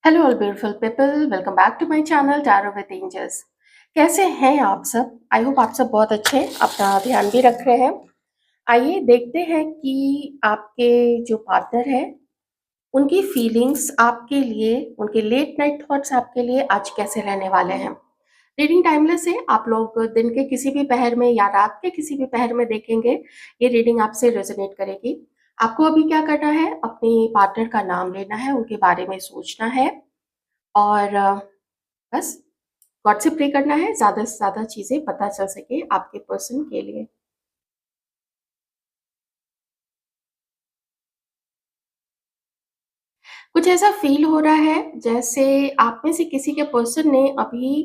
Hello all beautiful people, welcome back to my channel tarot with angels. कैसे हैं आप सब? आई होप आप सब बहुत अच्छे हैं, अपना ध्यान भी रख रहे हैं। आइए देखते हैं कि आपके जो पार्टनर है उनकी फीलिंग्स आपके लिए, उनके लेट नाइट थॉट्स आपके लिए आज कैसे रहने वाले हैं। रीडिंग टाइमलेस है, आप लोग दिन के किसी भी पहर में या रात के किसी भी पहर में देखेंगे, ये रीडिंग आपसे रेजोनेट करेगी। आपको अभी क्या करना है, अपने पार्टनर का नाम लेना है, उनके बारे में सोचना है और बस गॉड से प्रे करना है ज़्यादा से ज़्यादा चीज़ें पता चल सके आपके पर्सन के लिए। कुछ ऐसा फ़ील हो रहा है जैसे आप में से किसी के पर्सन ने अभी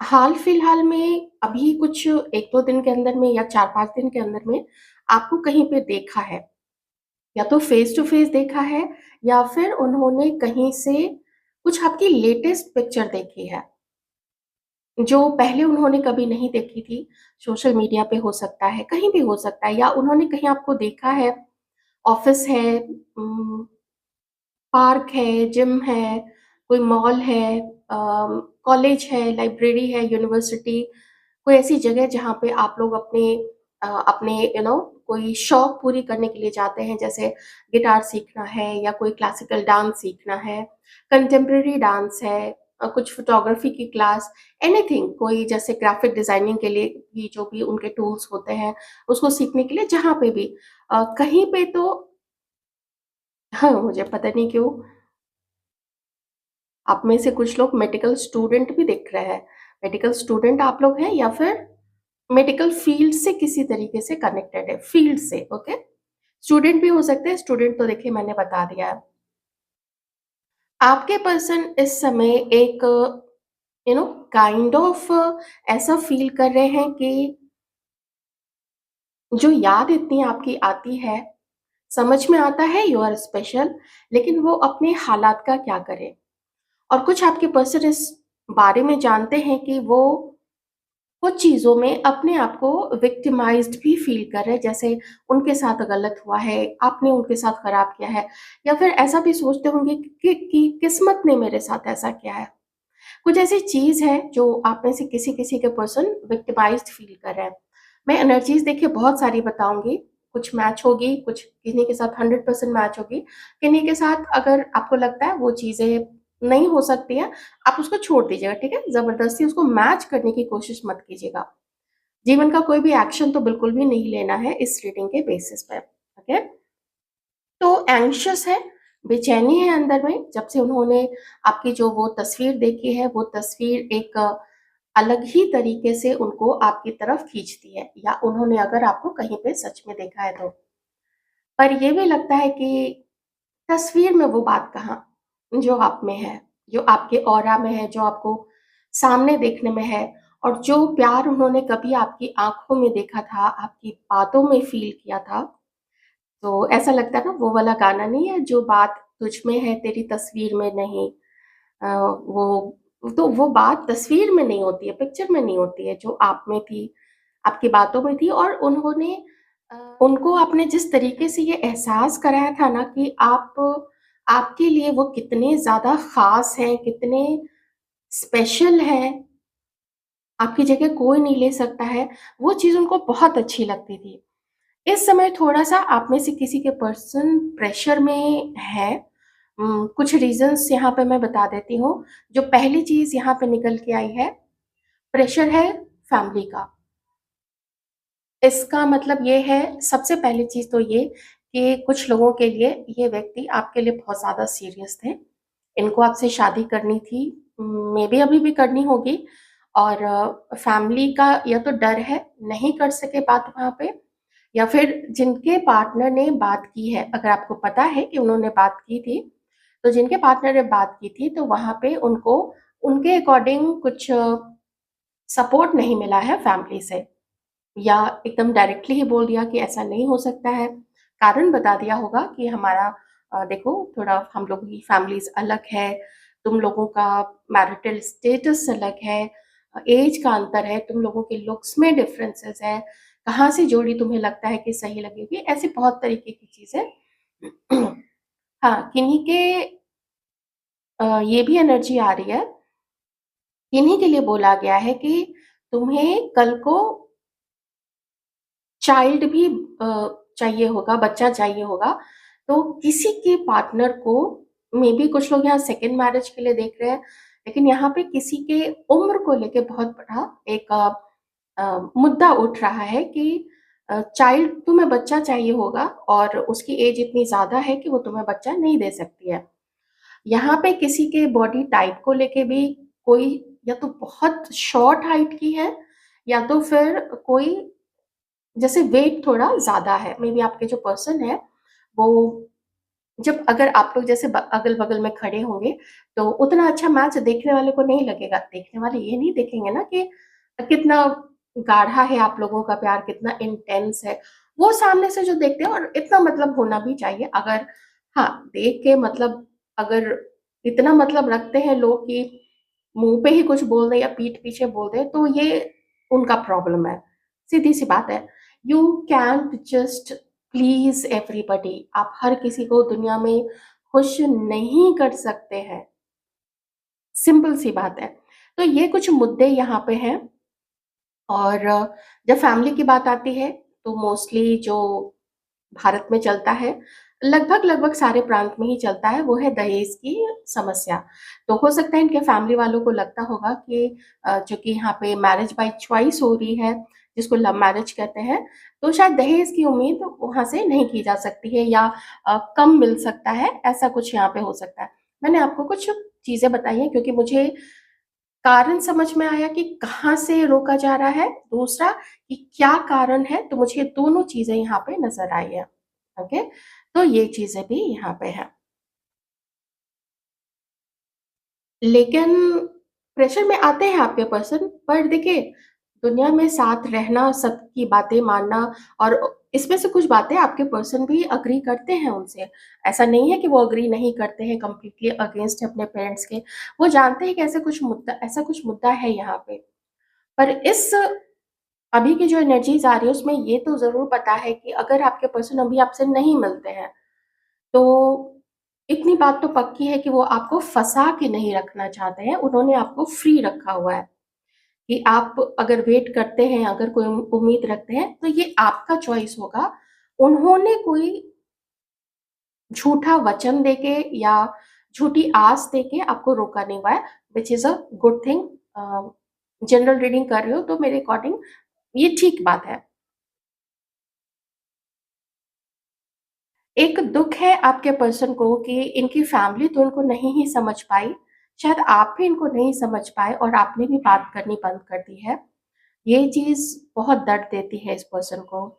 हाल-फिलहाल में अभी कुछ 1-2 दिन के अंदर में या 4-5 दिन के अंदर में आपको कहीं पे देखा है। या तो फ़ेस टू फ़ेस देखा है या फिर उन्होंने कहीं से कुछ आपकी लेटेस्ट पिक्चर देखी है। जो पहले उन्होंने कभी नहीं देखी थी, सोशल मीडिया पे हो सकता है, कहीं भी हो सकता है या उन्होंने कहीं आपको देखा है, ऑफ़िस है, पार्क है, जिम है, कोई मॉल है, कॉलेज है, लाइब्रेरी है, यूनिवर्सिटी, कोई ऐसी जगह जहाँ पे आप लोग अपने कोई शौक पूरी करने के लिए जाते हैं, जैसे गिटार सीखना है या कोई क्लासिकल डांस सीखना है, कंटेम्परेरी डांस है, कुछ फोटोग्राफी की क्लास, एनीथिंग, कोई जैसे ग्राफिक डिज़ाइनिंग के लिए भी जो भी उनके टूल्स होते हैं, उसको सीखने के लिए जहाँ पे भी कहीं पे तो हाँ, मुझे पता नहीं क्यों आप में से कुछ लोग मेडिकल स्टूडेंट भी दिख रहे हैं। मेडिकल स्टूडेंट आप लोग हैं या फिर मेडिकल फील्ड से किसी तरीके से कनेक्टेड है, फील्ड से, ओके? स्टूडेंट भी हो सकते हैं, स्टूडेंट तो देखिए मैंने बता दिया है। आपके पर्सन इस समय एक काइंड ऑफ ऐसा फ़ील कर रहे हैं कि जो याद इतनी आपकी आती है, समझ में आता है यू आर स्पेशल, लेकिन वो अपने हालात का क्या करें? और कुछ आपके पर्सन इस बारे में जानते हैं कि वो कुछ चीज़ों में अपने आप को विक्टिमाइज़्ड भी फ़ील कर रहे हैं, जैसे उनके साथ गलत हुआ है, आपने उनके साथ खराब किया है या फिर ऐसा भी सोचते होंगे कि किस्मत ने मेरे साथ ऐसा किया है। कुछ ऐसी चीज़ है जो आप में से किसी-किसी के पर्सन विक्टिमाइज़्ड फ़ील कर रहे हैं। मैं एनर्जीज़ देखिए बहुत सारी बताऊँगी, कुछ मैच होगी, कुछ किन्हीं के साथ 100% मैच होगी, किन्हीं के साथ अगर आपको लगता है वो चीज़ें नहीं हो सकती हैं, आप उसको छोड़ दीजिएगा, ठीक है? ज़बरदस्ती उसको मैच करने की कोशिश मत कीजिएगा। जीवन का कोई भी एक्शन तो बिल्कुल भी नहीं लेना है इस रीडिंग के बेसिस पे, ओके? तो एंग्ज़ियस है, बेचैनी है अंदर में, जब से उन्होंने आपकी जो वो तस्वीर देखी है, वो तस्वीर एक अलग ही तरीके से उनको आपकी तरफ खींचती है या उन्होंने अगर आपको कहीं पे सच में देखा है तो। पर ये भी लगता है कि तस्वीर में वो बात कहाँ, जो आप में है, जो आपके ऑरा में है, जो आपको सामने देखने में है और जो प्यार उन्होंने कभी आपकी आँखों में देखा था, आपकी बातों में फ़ील किया था, तो ऐसा लगता है ना वो वाला गाना नहीं है, जो बात तुझ में है तेरी तस्वीर में नहीं। वो बात तस्वीर में नहीं होती है, पिक्चर में नहीं होती है, जो आप में थी, आपकी बातों में थी और उनको आपने जिस तरीके से ये एहसास कराया था ना कि आपके लिए वो कितने ज़्यादा ख़ास हैं, कितने स्पेशल हैं, आपकी जगह कोई नहीं ले सकता है, वो चीज़ उनको बहुत अच्छी लगती थी। इस समय थोड़ा-सा आप में से किसी के पर्सन प्रेशर में है। कुछ रीज़न्स यहाँ पे मैं बता देती हूँ। जो पहली चीज़ यहाँ पे निकल के आई है, प्रेशर है फैमिली का। इसका मतलब ये है, सबसे पहली चीज़ तो ये कि कुछ लोगों के लिए ये व्यक्ति आपके लिए बहुत ज़्यादा सीरियस थे। इनको आपसे शादी करनी थी, मेबी अभी भी करनी होगी और फैमिली का या तो डर है, नहीं कर सके बात वहाँ पे या फिर जिनके पार्टनर ने बात की है, अगर आपको पता है कि उन्होंने बात की थी, तो जिनके पार्टनर ने बात की थी, तो वहाँ पे उनको उनके अकॉर्डिंग कुछ सपोर्ट नहीं मिला है फैमिली से या एकदम डायरेक्टली ही बोल दिया कि ऐसा नहीं हो सकता है। कारण बता दिया होगा कि हमारा देखो थोड़ा हम लोगों की फैमिलीज़ अलग है, तुम लोगों का मैरिटल स्टेटस अलग है, ऐज का अंतर है, तुम लोगों के लुक्स में डिफरेंसेस है, कहाँ से जोड़ी तुम्हें लगता है कि सही लगेगी, ऐसी बहुत तरीके की चीज़ें हाँ, किन्हीं के ये भी एनर्जी आ रही है, इन्हीं के लिए बोला गया है कि तुम्हें कल को चाइल्ड भी चाहिए होगा, बच्चा चाहिए होगा, तो किसी के पार्टनर को, मे बी कुछ लोग यहाँ सेकंड मैरिज के लिए देख रहे हैं, लेकिन यहाँ पे किसी के उम्र को लेके बहुत बड़ा एक मुद्दा उठ रहा है कि चाइल्ड, तुम्हें बच्चा चाहिए होगा और उसकी एज इतनी ज़्यादा है कि वो तुम्हें बच्चा नहीं दे सकती है। यहाँ पे किसी के बॉडी टाइप को लेके भी कोई या तो बहुत शॉर्ट हाइट की है, या तो फिर कोई जैसे वेट थोड़ा ज़्यादा है, मे बी आपके जो पर्सन है वो, जब अगर आप लोग जैसे अगल-बगल में खड़े होंगे, तो उतना अच्छा मैच देखने वाले को नहीं लगेगा। देखने वाले ये नहीं देखेंगे ना कि कितना गाढ़ा है आप लोगों का प्यार, कितना इंटेंस है। वो सामने से जो देखते हैं, और इतना मतलब होना भी चाहिए, अगर हाँ, देख के मतलब अगर इतना मतलब रखते हैं लोग कि मुँह पे ही कुछ बोल दें या पीठ पीछे बोल दें, तो ये उनका प्रॉब्लम है। सीधी-सी बात है। You cantt just please everybody. आप हर किसी को दुनिया में खुश नहीं कर सकते हैं। सिंपल सी बात है। तो ये कुछ मुद्दे यहाँ पे हैं। और जब फैमिली की बात आती है, तो मोस्टली जो भारत में चलता है, लगभग-लगभग सारे प्रांत में ही चलता है, वो है दहेज की समस्या। तो हो सकता है इनके फैमिली वालों को लगता होगा कि चूँकि यहाँ पे मैरिज बाय चॉइस हो रही है, जिसको लव मैरिज कहते हैं, तो शायद दहेज की उम्मीद वहाँ से नहीं की जा सकती है, या कम मिल सकता है, ऐसा कुछ यहाँ पे हो सकता है। मैंने आपको कुछ चीज़ें बताई हैं क्योंकि मुझे कारण समझ में आया कि कहाँ से रोका जा रहा है, दूसरा कि क्या कारण है, तो मुझे दोनों चीज़ें यहाँ पे नज़र आई हैं। ओके? तो ये चीज़ें भी यहाँ पे हैं। लेकिन प्रेशर में आते हैं आपके पर्सन, पर देखिए, दुनिया में साथ रहना, सबकी बातें मानना, और इसमें से कुछ बातें आपके पर्सन भी एग्री करते हैं उनसे। ऐसा नहीं है कि वो एग्री नहीं करते हैं, कंप्लीटली अगेंस्ट है अपने पेरेंट्स के। वो जानते हैं कि ऐसा कुछ मुद्दा है यहाँ पे। पर इस अभी की जो एनर्जीज़ आ रही है, उसमें ये तो ज़रूर पता है कि अगर आपके पर्सन अभी आपसे नहीं मिलते हैं, तो इतनी बात तो पक्की है कि वो आपको फँसा के नहीं रखना चाहते हैं, उन्होंने आपको फ्री रखा हुआ है कि आप अगर वेट करते हैं, अगर कोई उम्मीद रखते हैं, तो ये आपका चॉइस होगा। उन्होंने कोई झूठा वचन देके या झूठी आस देके आपको रोका नहीं हुआ है, which is a good thing. General reading कर रही हो, तो मेरे अकॉर्डिंग ये ठीक बात है। एक दुःख है आपके पर्सन को कि इनकी फैमिली तो इनको नहीं ही समझ पाई, शायद आप भी इनको नहीं समझ पाए और आपने भी बात करनी बंद कर दी है। ये चीज़ बहुत दर्द देती है इस पर्सन को।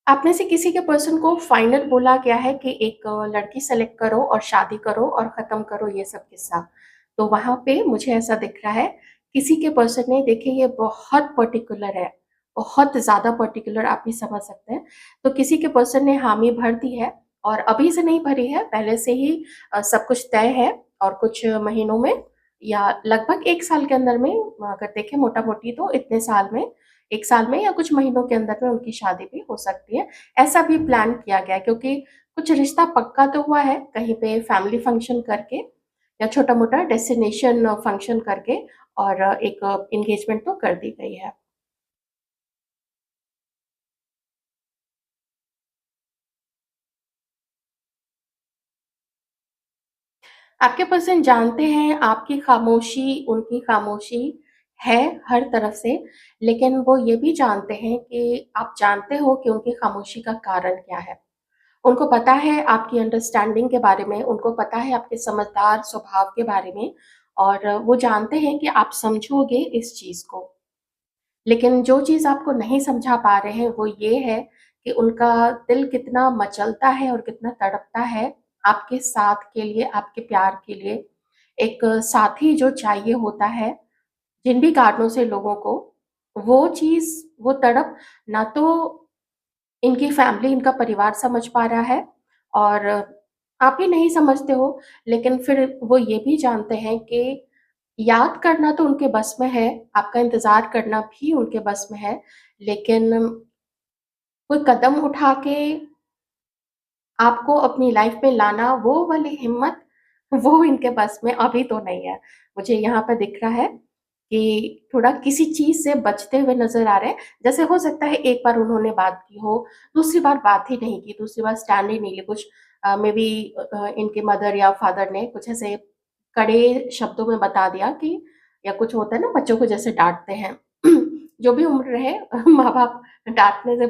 आप में से किसी के पर्सन को फाइनल बोला गया है कि एक लड़की सेलेक्ट करो और शादी करो और ख़त्म करो ये सब किस्सा। तो वहाँ पे मुझे ऐसा दिख रहा है, किसी के पर्सन ने, देखिए ये बहुत पर्टिकुलर है, बहुत ज़्यादा पर्टिकुलर, आप भी समझ सकते हैं। तो किसी के पर्सन ने हामी भर दी है, और अभी से नहीं भरी है, पहले से ही सब कुछ तय है, और कुछ महीनों में या लगभग 1 साल के अंदर में, अगर देखें मोटा-मोटी, तो इतने साल में, 1 साल में या कुछ महीनों के अंदर में उनकी शादी भी हो सकती है। ऐसा भी प्लान किया गया है, क्योंकि कुछ रिश्ता पक्का तो हुआ है, कहीं पे फैमिली फंक्शन करके या छोटा-मोटा डेस्टिनेशन फंक्शन करके, और एक एंगेजमेंट तो कर दी गई है। आपके पर्सन जानते हैं आपकी खामोशी उनकी खामोशी है हर तरफ से, लेकिन वो ये भी जानते हैं कि आप जानते हो कि उनकी खामोशी का कारण क्या है। उनको पता है आपकी अंडरस्टैंडिंग के बारे में, उनको पता है आपके समझदार स्वभाव के बारे में, और वो जानते हैं कि आप समझोगे इस चीज़ को। लेकिन जो चीज़ आपको नहीं समझा पा रहे हैं, वो ये है कि उनका दिल कितना मचलता है और कितना तड़पता है आपके साथ के लिए, आपके प्यार के लिए। एक साथी जो चाहिए होता है, जिन भी कारणों से लोगों को, वो चीज़, वो तड़प, ना तो इनकी फैमिली, इनका परिवार समझ पा रहा है, और आप ही नहीं समझते हो, लेकिन फिर वो ये भी जानते हैं कि याद करना तो उनके बस में है, आपका इंतज़ार करना भी उनके बस में है, लेकिन कोई कदम उठा के आपको अपनी लाइफ़ में लाना, वो वाली हिम्मत, वो इनके बस में अभी तो नहीं है। मुझे यहाँ पे दिख रहा है कि थोड़ा किसी चीज़ से बचते हुए नज़र आ रहे हैं। जैसे हो सकता है एक बार उन्होंने बात की हो, दूसरी बार बात ही नहीं की, दूसरी बार स्टैंड ही नहीं लिया। कुछ मेबी इनके मदर या फादर ने कुछ ऐसे कड़े शब्दों में बता दिया कि, या कुछ होता है ना बच्चों को जैसे डाँटते हैं। जो भी उम्र रहे माँ-बाप डाँटने से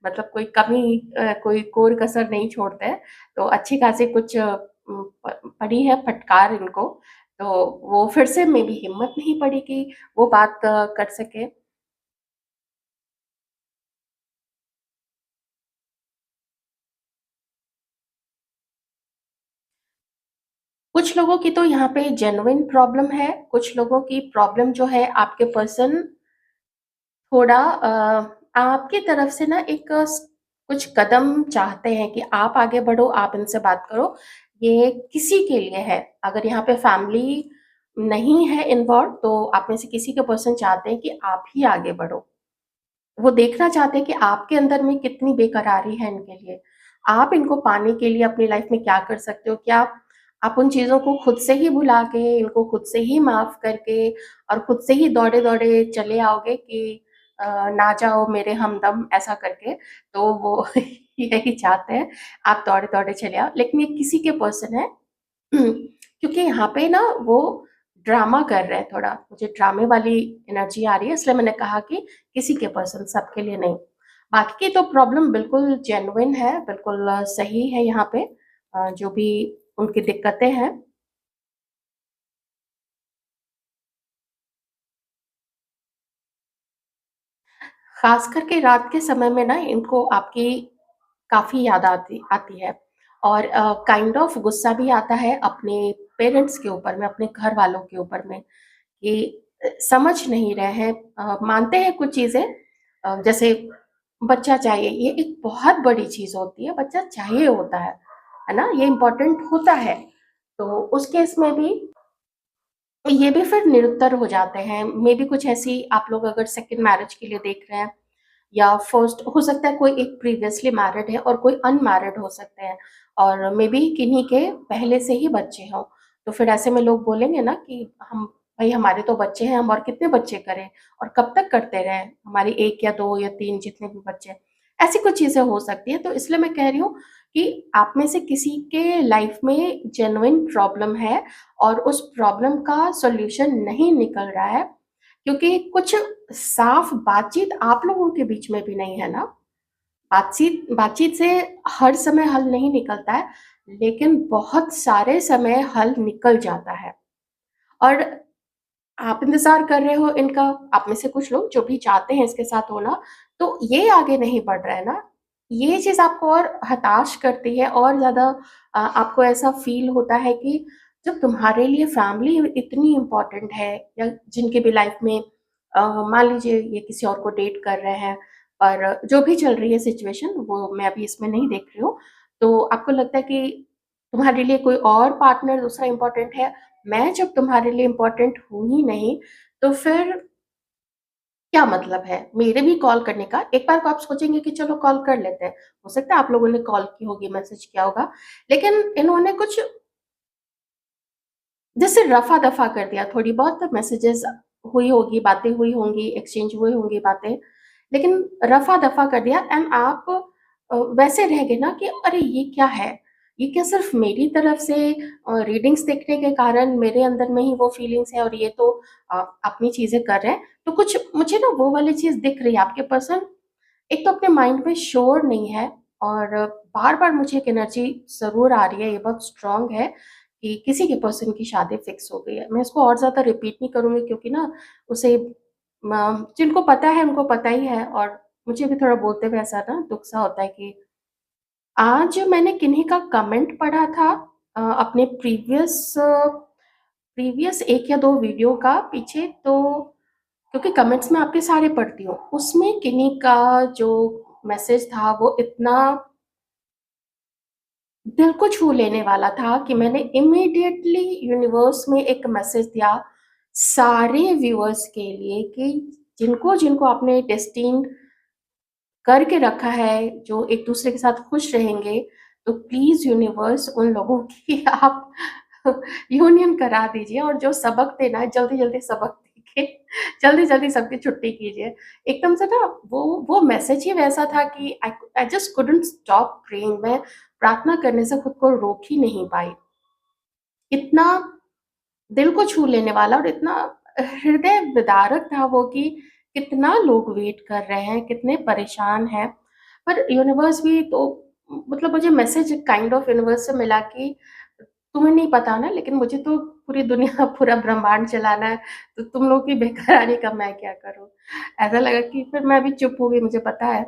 मतलब कोई कमी कोई कोर-कसर नहीं छोड़ते हैं। तो अच्छी खासी कुछ पड़ी है फटकार इनको, तो वो फिर से मेरी हिम्मत नहीं पड़ी कि वो बात कर सकें। कुछ लोगों की तो यहाँ पे जेन्युइन प्रॉब्लम है, कुछ लोगों की प्रॉब्लम जो है आपके पर्सन थोड़ा आपकी तरफ से ना एक कुछ कदम चाहते हैं कि आप आगे बढ़ो, आप इनसे बात करो। ये किसी के लिए है, अगर यहाँ पे फैमिली नहीं है इन्वॉल्व तो आप में से किसी के पर्सन चाहते हैं कि आप ही आगे बढ़ो। वो देखना चाहते हैं कि आपके अंदर में कितनी बेकरारी है इनके लिए। आप इनको पाने के लिए अपनी लाइफ़ में क्या कर सकते हो? क्या आप उन चीज़ों को खुद से ही भुला के, इनको खुद से ही माफ़ करके और खुद से ही दौड़े-दौड़े चले आओगे कि ना जाओ मेरे हमदम ऐसा करके, तो वो यही चाहते हैं, आप दौड़े-दौड़े चले आओ। लेकिन ये किसी के पर्सन है क्योंकि यहाँ पे ना वो ड्रामा कर रहे हैं थोड़ा, मुझे ड्रामे वाली एनर्जी आ रही है, इसलिए मैंने कहा कि किसी के पर्सन, सबके लिए नहीं। बाकी की तो प्रॉब्लम बिल्कुल जेन्युइन है, बिल्कुल सही है यहाँ पे जो भी उनकी दिक्कतें हैं। ख़ास करके रात के समय में ना इनको आपकी काफ़ी याद आती आती है और काइंड ऑफ गुस्सा भी आता है अपने पेरेंट्स के ऊपर में, अपने घर वालों के ऊपर में। कि समझ नहीं रहे हैं मानते हैं कुछ चीज़ें जैसे बच्चा चाहिए, ये एक बहुत बड़ी चीज़ होती है, बच्चा चाहिए होता है ना? ये इम्पोर्टेंट होता है। तो उस केस में भी ये भी फिर निरुत्तर हो जाते हैं। मेबी कुछ ऐसी आप लोग अगर सेकंड मैरिज के लिए देख रहे हैं या फर्स्ट हो सकता है कोई एक प्रीवियसली मैरिड है और कोई अनमैरिड हो सकते हैं और मे बी किन्हीं के पहले से ही बच्चे हों। तो फिर ऐसे में लोग बोलेंगे ना कि हम भई हमारे तो बच्चे हैं, हम और कितने बच्चे करें और कब तक करते रहें? हमारी 1 या 2 या 3 जितने भी बच्चे हैं। ऐसी कुछ चीज़ें हो सकती हैं, तो इसलिए मैं कह रही हूँ कि आप में से किसी के लाइफ में जेन्युइन प्रॉब्लम है और उस प्रॉब्लम का सॉल्यूशन नहीं निकल रहा है क्योंकि कुछ साफ बातचीत आप लोगों के बीच में भी नहीं है ना। बातचीत बातचीत से हर समय हल नहीं निकलता है, लेकिन बहुत सारे समय हल निकल जाता है। और आप इंतज़ार कर रहे हो इनका, आप में से कुछ लोग जो भी चाहते हैं इसके साथ होना, तो ये आगे नहीं बढ़ रहा है ना। ये चीज़ आपको और हताश करती है और ज़्यादा आपको ऐसा फ़ील होता है कि जब तुम्हारे लिए फैमिली इतनी इम्पोर्टेंट है या जिनकी भी लाइफ़ में मान लीजिए ये किसी और को डेट कर रहे हैं और जो भी चल रही है सिचुएशन वो मैं अभी इसमें नहीं देख रही हूँ। तो आपको लगता है कि तुम्हारे लिए कोई और पार्टनर दूसरा इम्पोर्टेंट है, मैं जब तुम्हारे लिए इम्पोर्टेंट हूँ ही नहीं, तो फिर क्या मतलब है मेरे भी कॉल करने का? एक बार को आप सोचेंगे कि चलो कॉल कर लेते हैं। हो सकता है आप लोगों ने कॉल की होगी, मैसेज किया होगा, लेकिन इन्होंने कुछ जैसे रफ़ा-दफ़ा कर दिया, थोड़ी बहुत मैसेजेस हुई होगी, बातें हुई होंगी, एक्सचेंज हुई होंगी बातें, लेकिन रफ़ा-दफ़ा कर दिया एंड आप वैसे रह गए ना कि अरे! ये क्या है? ये क्या सिर्फ़ मेरी तरफ से रीडिंग्स देखने के कारण मेरे अंदर में ही वो फीलिंग्स है और ये तो अपनी चीज़ें कर रहे हैं। तो कुछ मुझे ना वो वाली चीज़ दिख रही है, आपके पर्सन एक तो अपने माइंड में श्योर नहीं है और बार-बार मुझे एक एनर्जी ज़रूर आ रही है, ये बहुत स्ट्रॉन्ग है कि किसी के पर्सन की शादी फिक्स हो गई है। मैं इसको और ज़्यादा रिपीट नहीं करूँगी क्योंकि ना उसे जिनको पता है उनको पता ही है और मुझे भी थोड़ा बोलते हुए ऐसा ना दुःख सा होता है कि आज मैंने किन्हीं का कमेंट पढ़ा था अपने प्रीवियस 1 या 2 वीडियो का पीछे तो क्योंकि कमेंट्स मैं आपके सारे पढ़ती हूँ, उसमें किन्हीं का जो मैसेज था वो इतना दिल को छू लेने वाला था कि मैंने इमीडिएटली यूनिवर्स में एक मैसेज दिया, सारे व्यूअर्स के लिए कि जिनको-जिनको आपने डेस्टिन्ड करके रखा है, जो एक-दूसरे के साथ खुश रहेंगे, तो प्लीज़ यूनिवर्स उन लोगों की आप यूनियन करा दीजिए और जो सबक देना है जल्दी-जल्दी सबक दे के जल्दी-जल्दी सबकी छुट्टी कीजिए। एकदम से ना वो मैसेज ही वैसा था कि I just couldn't stop praying. मैं प्रार्थना करने से खुद को रोक ही नहीं पाई। इतना दिल को छू लेने वाला और इतना हृदय विदारक था वो कि कितना लोग वेट कर रहे हैं, कितने परेशान हैं। पर यूनिवर्स भी तो मतलब मुझे मैसेज काइंड ऑफ यूनिवर्स से मिला कि तुम्हें नहीं पता ना, लेकिन मुझे तो पूरी दुनिया पूरा ब्रह्मांड चलाना है, तो तुम लोग की बेकरारी का मैं क्या करूँ? ऐसा लगा कि फिर मैं भी चुप हो गई, मुझे पता है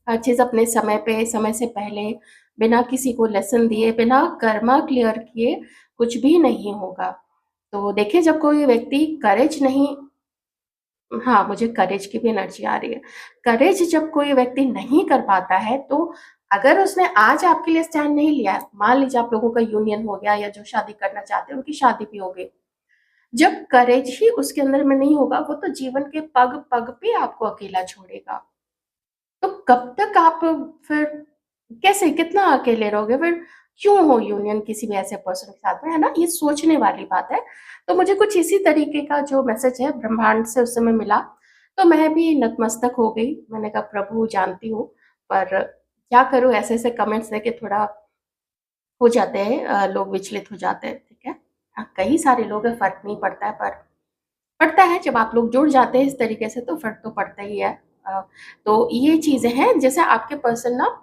हर चीज़ अपने समय पे, समय से पहले, बिना किसी को लेसन दिए, बिना कर्मा क्लियर किए कुछ भी नहीं होगा। तो देखिए जब कोई व्यक्ति करेज नहीं हाँ, मुझे करेज की भी एनर्जी आ रही है। करेज जब कोई व्यक्ति नहीं कर पाता है, तो अगर उसने आज आपके लिए स्टैंड नहीं लिया, मान लीजिए आप लोगों का यूनियन हो गया या जो शादी करना चाहते हैं, उनकी शादी भी हो गई। जब करेज ही उसके अंदर में नहीं होगा, वो तो जीवन के पग-पग पे आपको अकेला छोड़ेगा। तो कब तक आप फिर कैसे कितना अकेले रहोगे फिर? क्यों हो यूनियन किसी भी ऐसे पर्सन के साथ में, है ना? ये सोचने वाली बात है। तो मुझे कुछ इसी तरीके का जो मैसेज है ब्रह्मांड से उस समय मिला, तो मैं भी नतमस्तक हो गई। मैंने कहा प्रभु जानती हूँ, पर क्या करूँ, ऐसे-ऐसे कमेंट्स देके थोड़ा हो जाते हैं लोग विचलित हो जाते हैं, ठीक है? हाँ, कई सारे लोग हैं, फ़र्क नहीं पड़ता है, पर पड़ता है जब आप लोग जुड़ जाते हैं इस तरीके से तो फ़र्क तो पड़ता ही है। अ, तो ये चीज़ें हैं जैसे आपके पर्सन ना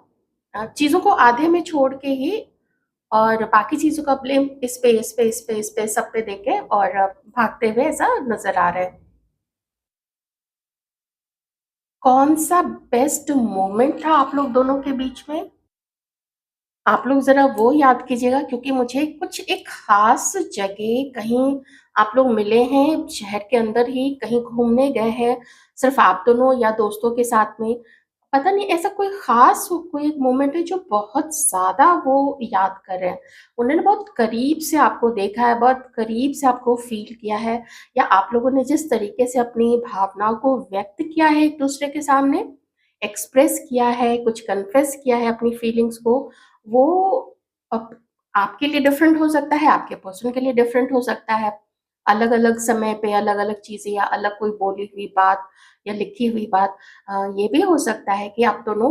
चीज़ों को आधे में छोड़ के ही और बाकी चीज़ों का ब्लेम इस पे सब पे देके और भागते हुए ऐसा नज़र आ रहा है। कौन-सा बेस्ट मोमेंट था आप लोग दोनों के बीच में? आप लोग ज़रा वो याद कीजिएगा क्योंकि मुझे कुछ एक ख़ास जगह कहीं आप लोग मिले हैं, शहर के अंदर ही कहीं घूमने गए हैं, सिर्फ़ आप दोनों या दोस्तों के साथ में। पता नहीं ऐसा कोई ख़ास कोई एक मोमेंट है जो बहुत ज़्यादा वो याद कर रहे हैं। उन्होंने बहुत करीब से आपको देखा है, बहुत करीब से आपको फ़ील किया है या आप लोगों ने जिस तरीके से अपनी भावनाओं को व्यक्त किया है एक-दूसरे के सामने, एक्सप्रेस किया है, कुछ कन्फेस किया है अपनी फीलिंग्स को, वो अप आपके लिए डिफरेंट हो सकता है, आपके पर्सन के लिए डिफरेंट हो सकता है। अलग-अलग समय पे अलग-अलग चीज़ें या अलग कोई बोली हुई बात या लिखी हुई बात ये भी हो सकता है कि आप दोनों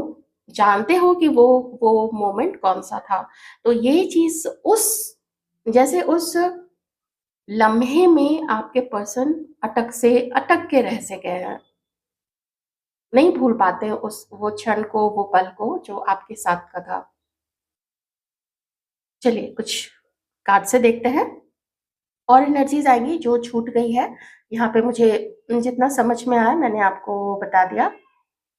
जानते हो कि वो मोमेंट कौन-सा था। तो ये चीज़ उस जैसे उस लम्हे में आपके पर्सन अटक के रह से गए हैं। नहीं भूल पाते उस वो क्षण को, वो पल को जो आपके साथ का था। चलिए कुछ कार्ड से देखते हैं और एनर्जीज़ आएँगी जो छूट गई है। यहाँ पे मुझे जितना समझ में आया मैंने आपको बता दिया।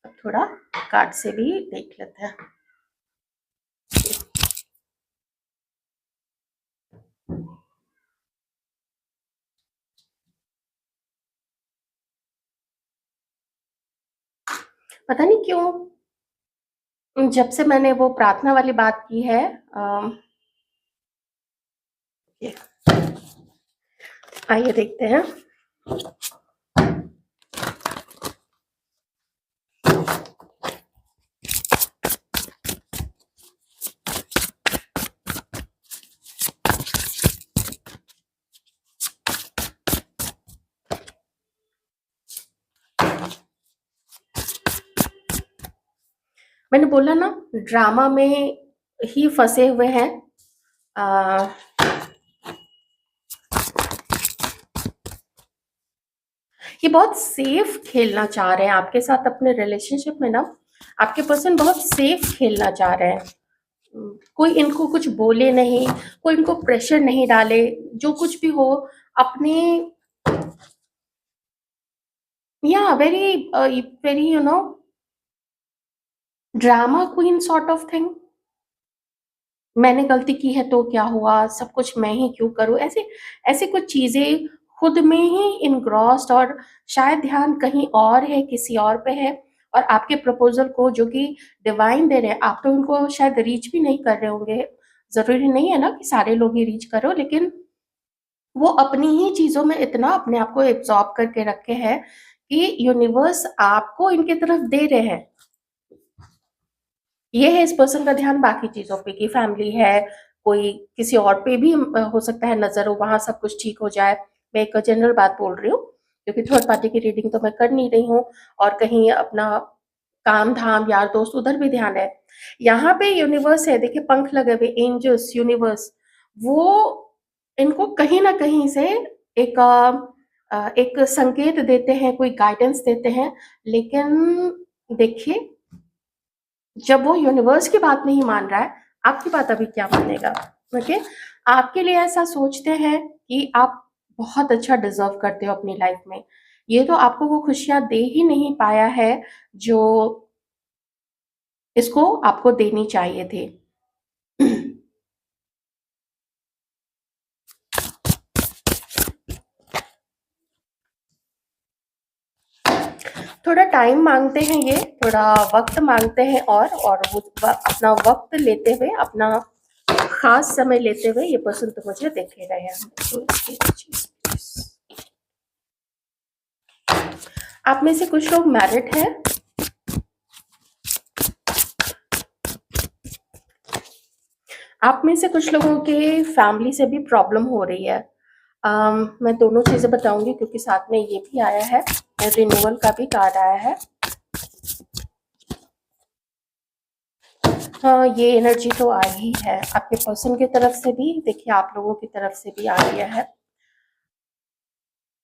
अब थोड़ा कार्ड से भी देख लेते हैं। पता नहीं क्यों जब से मैंने वो प्रार्थना वाली बात की है अ, ये आइए देखते हैं। मैंने बोला ना ड्रामा में ही फँसे हुए हैं। अ, ये बहुत सेफ खेलना चाह रहे हैं आपके साथ अपने रिलेशनशिप में ना, आपके पर्सन बहुत सेफ खेलना चाह रहे हैं। कोई इनको कुछ बोले नहीं, कोई इनको प्रेशर नहीं डाले, जो कुछ भी हो अपने या very drama queen sort of thing. मैंने गलती की है तो क्या हुआ? सब कुछ मैं ही क्यों करूँ? ऐसे ऐसी कुछ चीज़ें खुद में ही इनग्रॉस्ड और शायद ध्यान कहीं और है, किसी और पे है और आपके प्रपोज़ल को जो कि डिवाइन दे रहे हैं, आप तो उनको शायद रीच भी नहीं कर रहे होंगे। ज़रूरी नहीं है ना कि सारे लोग ही रीच करो लेकिन वो अपनी ही चीज़ों में इतना अपने आप को एब्ज़ॉर्ब करके रखे हैं कि यूनिवर्स आपको इनकी तरफ दे रहे हैं। ये है इस पर्सन का ध्यान बाकी चीज़ों पे कि फैमिली है, कोई किसी और पे भी हो सकता है नज़र हो, वहाँ सब कुछ ठीक हो जाए। मैं एक जनरल बात बोल रही हूँ, क्योंकि थर्ड पार्टी की रीडिंग तो मैं कर नहीं रही हूँ और कहीं अपना काम-धाम, यार-दोस्त उधर भी ध्यान है। यहाँ पे यूनिवर्स है, देखिए पंख लगे हुए एंजल्स, यूनिवर्स, वो इनको कहीं न कहीं से एक एक संकेत देते हैं, कोई गाइडेंस देते हैं, लेकिन देखिए जब वो यूनिवर्स की बात नहीं मान रहा है, आपकी बात अभी क्या मानेगा? ओके? आपके लिए ऐसा सोचते हैं कि आप बहुत अच्छा डिज़र्व करते हो अपनी लाइफ़ में। ये तो आपको वो खुशियाँ दे ही नहीं पाया है, जो इसको आपको देनी चाहिए थी। थोड़ा टाइम माँगते हैं ये, थोड़ा वक़्त माँगते हैं और वो अपना वक़्त लेते हुए, अपना ख़ास समय लेते हुए ये पर्सन तो मुझे देख ही रहे हैं। तो इसकी चीज़ प्लीज़। आप में से कुछ लोग मैरिड हैं, आप में से कुछ लोगों के फैमिली से भी प्रॉब्लम हो रही है। मैं दोनों चीज़ें बताऊँगी क्योंकि साथ में ये भी आया है, रिन्यूअल का भी कार्ड आया है। हाँ, ये एनर्जी तो आई ही है, आपके पर्सन की तरफ से भी, देखिए आप लोगों की तरफ से भी आ गया है।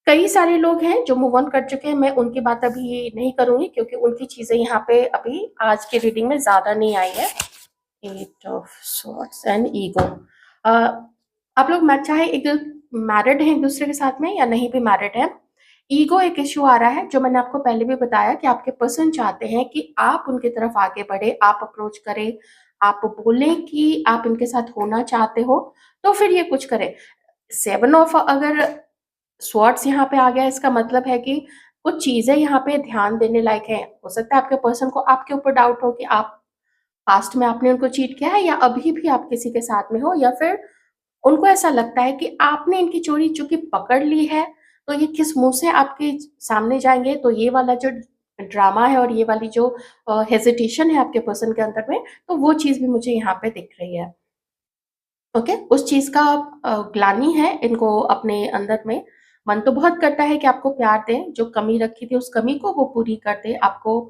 कई सारे लोग हैं जो मूव ऑन कर चुके हैं, मैं उनकी बात अभी नहीं करूँगी क्योंकि उनकी चीज़ें यहाँ पे अभी आज की रीडिंग में ज़्यादा नहीं आई है। 8 ऑफ सॉर्ड्स एंड ईगो। अ, आप लोग मैं चाहे एक मैरिड हैं एक-दूसरे के साथ में या नहीं भी मैरिड हैं, ईगो एक इश्यू आ रहा है जो मैंने आपको पहले भी बताया कि आपके पर्सन चाहते हैं कि आप उनकी तरफ आगे बढ़े, आप अप्रोच करें, आप बोलें कि आप इनके साथ होना चाहते हो, तो फिर ये कुछ करें। 7 ऑफ अगर स्वॉर्ड्स यहाँ पे आ गया, इसका मतलब है कि कुछ चीज़ें यहाँ पे ध्यान देने लायक हैं। हो सकता है आपके पर्सन को आपके ऊपर डाउट हो कि आप पास्ट में आपने उनको चीट किया है या अभी भी आप किसी के साथ में हो, या फिर उनको ऐसा लगता है कि आपने इनकी चोरी चूँकि पकड़ ली है, तो ये किस मुँह से आपके सामने जाएँगे। तो ये वाला जो ड्रामा है और ये वाली जो हेजिटेशन है आपके पर्सन के अंदर में, तो वो चीज़ भी मुझे यहाँ पे दिख रही है। ओके? उस चीज़ का ग्लानि है इनको अपने अंदर में। मन तो बहुत करता है कि आपको प्यार दें, जो कमी रखी थी उस कमी को वो पूरी कर दें, आपको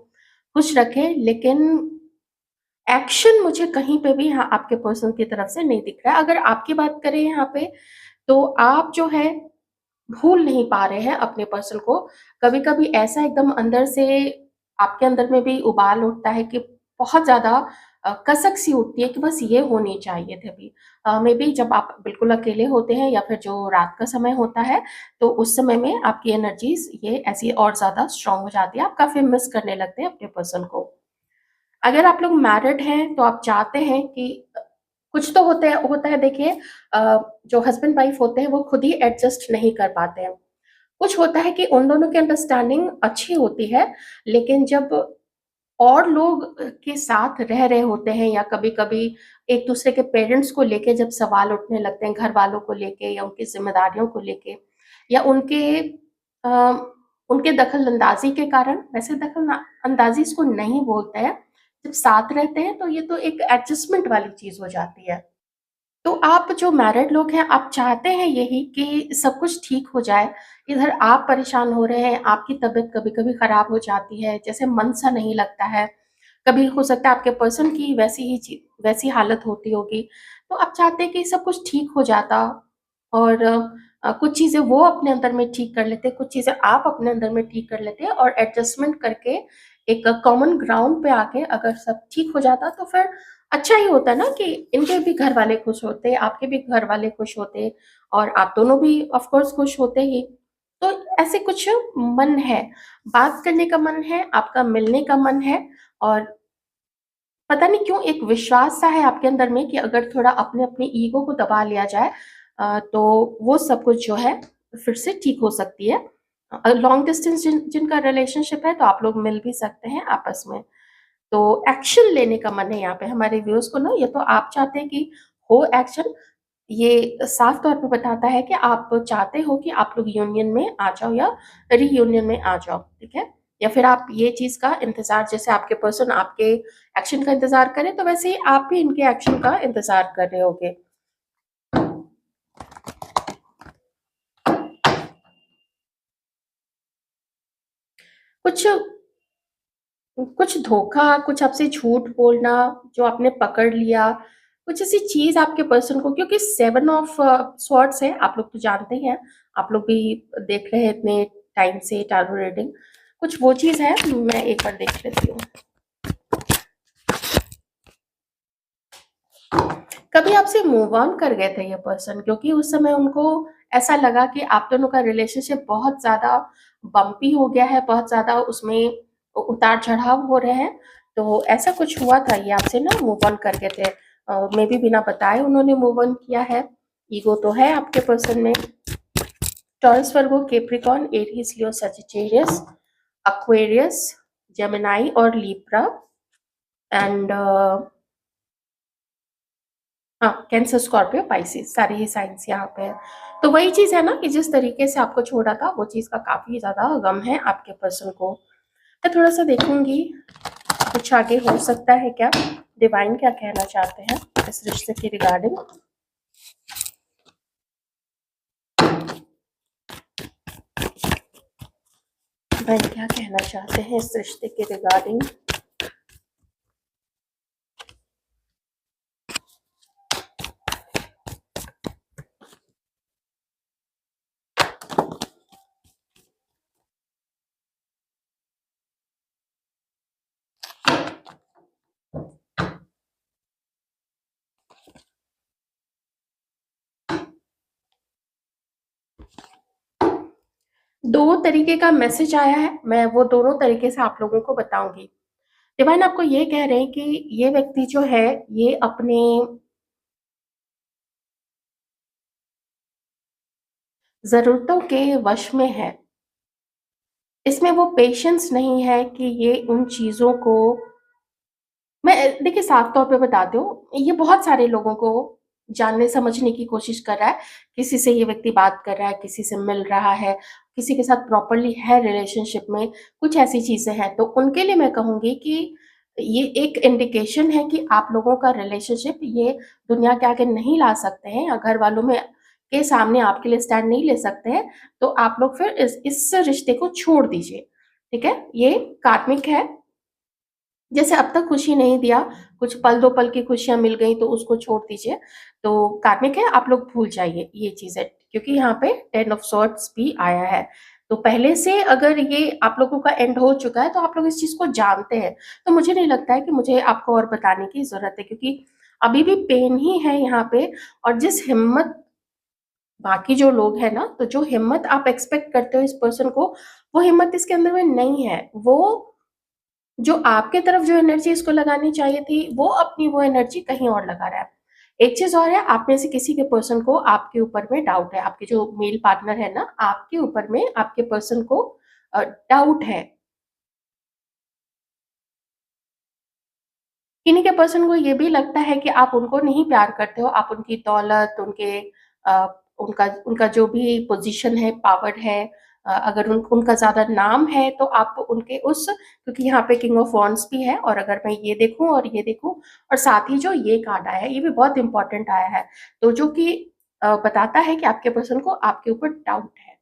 खुश रखें, लेकिन एक्शन मुझे कहीं पे भी यहाँ आपके पर्सन की तरफ से नहीं दिख रहा है। अगर आपकी बात करें यहाँ पे, तो आप जो है भूल नहीं पा रहे हैं अपने पर्सन को। कभी-कभी ऐसा एकदम अंदर से आपके अंदर में भी उबाल उठता है कि बहुत ज़्यादा कसक सी उठती है कि बस ये होनी चाहिए थे अभी। मेबी जब आप बिल्कुल अकेले होते हैं या फिर जो रात का समय होता है, तो उस समय में आपकी एनर्जीज़ ये ऐसी और ज़्यादा स्ट्रॉन्ग हो जाती है। आप काफ़ी मिस करने लगते हैं अपने पर्सन को। अगर आप लोग मैरिड हैं तो आप चाहते हैं कि कुछ तो होता है देखिए, जो हस्बैंड वाइफ होते हैं वो खुद ही एडजस्ट नहीं कर पाते हैं। कुछ होता है कि उन दोनों की अंडरस्टैंडिंग अच्छी होती है, लेकिन जब और लोग के साथ रह रहे होते हैं या कभी-कभी एक-दूसरे के पेरेंट्स को लेके जब सवाल उठने लगते हैं, घर वालों को लेके या उनकी ज़िम्मेदारियों को लेके या अ, उनके दखल-अंदाज़ी के कारण, वैसे दखल-अंदाज़ी इसको नहीं बोलते हैं, जब साथ रहते हैं तो ये तो एक एडजस्टमेंट वाली चीज़ हो जाती है। तो आप जो मैरिड लोग हैं, आप चाहते हैं यही कि सब कुछ ठीक हो जाए। इधर आप परेशान हो रहे हैं, आपकी तबीयत कभी-कभी खराब हो जाती है, जैसे मन सा नहीं लगता है। कभी हो सकता है आपके पर्सन की वैसी हालत होती होगी। तो आप चाहते हैं कि सब कुछ ठीक हो जाता और कुछ चीज़ें वो अपने अंदर में ठीक कर लेते, कुछ चीज़ें आप अपने अंदर में ठीक कर लेते और एडजस्टमेंट करके एक कॉमन ग्राउंड पे आके अगर सब ठीक हो जाता तो फिर अच्छा ही होता ना कि इनके भी घर वाले खुश होते, आपके भी घर वाले खुश होते और आप दोनों भी ऑफ कोर्स खुश होते ही। तो ऐसे कुछ मन है, बात करने का मन है, आपका मिलने का मन है और पता नहीं क्यों एक विश्वास सा है आपके अंदर में कि अगर थोड़ा अपने-अपने ईगो को दबा लिया जाए, तो वो सब कुछ जो है फिर से ठीक हो सकती है। लॉन्ग डिस्टेंस जिनका रिलेशनशिप है तो आप लोग मिल भी सकते हैं आपस में। तो एक्शन लेने का मन है यहाँ पे हमारे व्यूअर्स को ना, ये तो आप चाहते हैं कि हो एक्शन, ये साफ तौर पे बताता है कि आप चाहते हो कि आप लोग यूनियन में आ जाओ या रीयूनियन में आ जाओ, ठीक है? या फिर आप ये चीज़ का इंतज़ार, जैसे आपके पर्सन आपके एक्शन का इंतज़ार करें, तो वैसे ही आप भी इनके एक्शन का इंतज़ार कर रहे होगे। कुछ कुछ धोखा, कुछ आपसे झूठ बोलना जो आपने पकड़ लिया, कुछ ऐसी चीज़ आपके पर्सन को, क्योंकि 7 ऑफ स्वॉर्ड्स है, आप लोग तो जानते ही हैं, आप लोग भी देख रहे हैं इतने टाइम से टैरो रीडिंग। कुछ वो चीज़ है, मैं एक बार देख लेती हूँ। कभी आपसे मूव ऑन कर गए थे ये पर्सन, क्योंकि उस समय उनको ऐसा लगा कि आप दोनों का रिलेशनशिप बहुत ज़्यादा बम्पी हो गया है, बहुत ज़्यादा उसमें उतार-चढ़ाव हो रहे हैं। तो ऐसा कुछ हुआ था, ये आपसे ना मूव ऑन कर गए थे। मेबी बिना बताए उन्होंने मूव ऑन किया है। ईगो तो है आपके पर्सन में। टॉरस, वर्गो, कैप्रिकॉर्न, एरीज, लियो, सजिटेरियस, एक्वेरियस, जेमिनी और लिब्रा एंड हाँ, कैंसर, स्कॉर्पियो, पाइसेस, सारे ही साइंस यहाँ पे है। तो वही चीज़ है ना कि जिस तरीके से आपको छोड़ा था, वो चीज़ का काफ़ी ज़्यादा गम है आपके पर्सन को। मैं थोड़ा-सा देखूँगी, कुछ आगे हो सकता है क्या? डिवाइन क्या कहना चाहते हैं इस रिश्ते के रिगार्डिंग? डिवाइन क्या कहना चाहते हैं इस रिश्ते के रिगार्डिंग? दो तरीके का मैसेज आया है, मैं वो दोनों तरीके से आप लोगों को बताऊँगी। डिवाइन आपको ये कह रहे हैं कि ये व्यक्ति जो है, ये अपने ज़रूरतों के वश में है। इसमें वो पेशेंस नहीं है कि ये उन चीज़ों को, मैं देखिए साफ तौर पे बताती हूँ, ये बहुत सारे लोगों को जानने समझने की कोशिश कर रहा है। किसी से ये व्यक्ति बात कर रहा है, किसी से मिल रहा है, किसी के साथ प्रॉपर्ली है रिलेशनशिप में, कुछ ऐसी चीज़ें हैं। तो उनके लिए मैं कहूँगी कि ये एक इंडिकेशन है कि आप लोगों का रिलेशनशिप ये दुनिया के आगे नहीं ला सकते हैं, या घर वालों में के सामने आपके लिए स्टैंड नहीं ले सकते हैं, तो आप लोग फिर इस रिश्ते को छोड़ दीजिए, ठीक है? ये कार्मिक है। जैसे अब तक खुशी नहीं दिया, कुछ पल 2 पल की खुशियाँ मिल गई तो उसको छोड़ दीजिए। तो कार्मिक है, आप लोग भूल जाइए ये चीज़ें, क्योंकि यहाँ पे 10 ऑफ सॉर्ड्स भी आया है। तो पहले से अगर ये आप लोगों का एंड हो चुका है, तो आप लोग इस चीज़ को जानते हैं। तो मुझे नहीं लगता है कि मुझे आपको और बताने की ज़रूरत है, क्योंकि अभी भी पेन ही है यहाँ पे। और जिस हिम्मत बाकी जो लोग हैं ना, तो जो हिम्मत आप एक्सपेक्ट करते हो इस पर्सन को, वो हिम्मत इसके अंदर में नहीं है। वो जो आपके तरफ जो एनर्जी इसको लगानी चाहिए थी, वो अपनी वो एनर्जी कहीं और लगा रहा है। एक चीज़ और है, आप में से किसी के पर्सन को आपके ऊपर में डाउट है, आपके जो मेल पार्टनर है ना, आपके ऊपर में आपके पर्सन को डाउट है। किन्हीं के पर्सन को ये भी लगता है कि आप उनको नहीं प्यार करते हो, आप उनकी दौलत, अ, उनका उनका जो भी पोज़ीशन है, पावर है, अगर उनका ज़्यादा नाम है, तो आप उनके उस, क्योंकि यहाँ पे किंग ऑफ वॉन्ड्स भी है, और अगर मैं ये देखूँ और ये देखूँ, और साथ ही जो ये कार्ड आया है, ये भी बहुत इम्पोर्टेंट आया है, तो जो कि बताता है कि आपके पर्सन को आपके ऊपर डाउट है।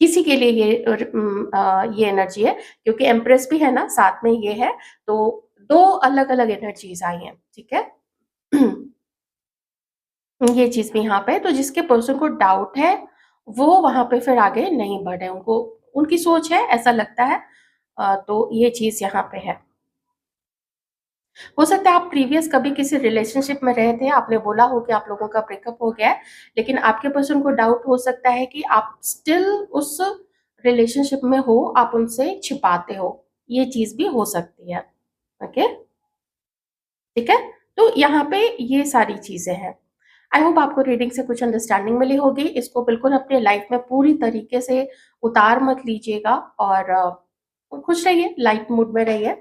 किसी के लिए ये एनर्जी है, क्योंकि एम्प्रेस भी है ना, साथ में ये है, तो 2 अलग-अलग एनर्जीज़ आई हैं, ठीक है? ये चीज़ भी यहाँ पे है, तो जिसके पर्सन को डाउट है, वो वहाँ पे फिर आगे नहीं बढ़े, उनको उनकी सोच है, ऐसा लगता है। तो ये चीज़ यहाँ पे है। हो सकता है आप प्रीवियस कभी किसी रिलेशनशिप में रहे थे, आपने बोला हो कि आप लोगों का ब्रेकअप हो गया है, लेकिन आपके पर्सन को डाउट हो सकता है कि आप स्टिल उस रिलेशनशिप में हो, आप उनसे छिपाते हो। ये चीज़ भी हो सकती है, ओके? ठीक है? तो यहाँ पे ये सारी चीज़ें हैं। आई होप आपको रीडिंग से कुछ अंडरस्टैंडिंग मिली होगी। इसको बिल्कुल अपने लाइफ में पूरी तरीके से उतार मत लीजिएगा, और खुश रहिए, लाइट मूड में रहिए।